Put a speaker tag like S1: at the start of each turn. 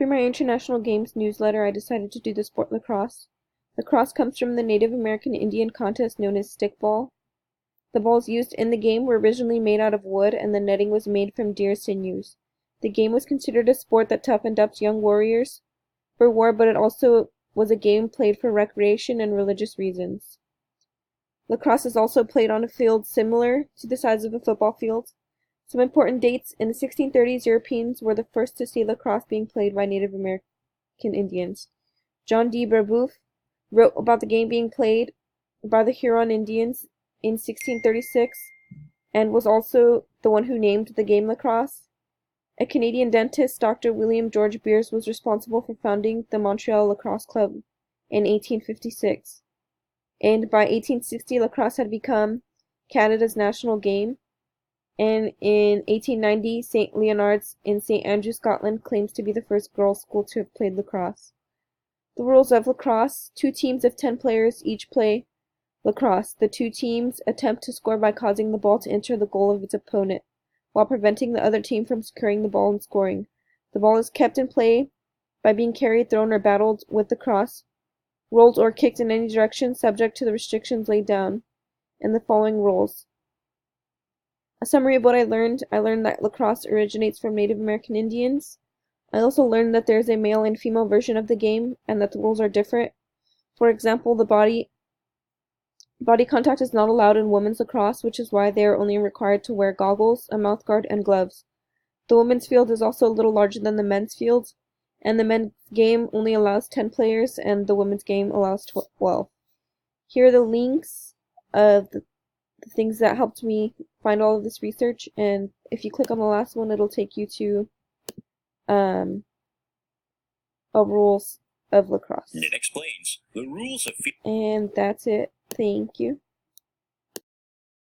S1: For my International Games newsletter, I decided to do the sport lacrosse. Lacrosse comes from the Native American Indian contest known as stickball. The balls used in the game were originally made out of wood, and the netting was made from deer sinews. The game was considered a sport that toughened up young warriors for war, but it also was a game played for recreation and religious reasons. Lacrosse is also played on a field similar to the size of a football field. Some important dates: in the 1630s, Europeans were the first to see lacrosse being played by Native American Indians. John D. Brebeuf wrote about the game being played by the Huron Indians in 1636 and was also the one who named the game lacrosse. A Canadian dentist, Dr. William George Beers, was responsible for founding the Montreal Lacrosse Club in 1856. And by 1860, lacrosse had become Canada's national game. And in 1890, St. Leonard's in St. Andrew, Scotland, claims to be the first girls' school to have played lacrosse. The rules of lacrosse: 2 teams of 10 players each play lacrosse. The 2 teams attempt to score by causing the ball to enter the goal of its opponent, while preventing the other team from securing the ball and scoring. The ball is kept in play by being carried, thrown, or battled with the crosse, rolled or kicked in any direction, subject to the restrictions laid down in the following rules. A summary of what I learned that lacrosse originates from Native American Indians. I also learned that there is a male and female version of the game, and that the rules are different. For example, the body contact is not allowed in women's lacrosse, which is why they are only required to wear goggles, a mouthguard, and gloves. The women's field is also a little larger than the men's field, and the men's game only allows 10 players, and the women's game allows 12. Here are the links of the things that helped me find all of this research, and if you click on the last one, it'll take you to rules of lacrosse.
S2: It explains the rules of.
S1: And that's it. Thank you.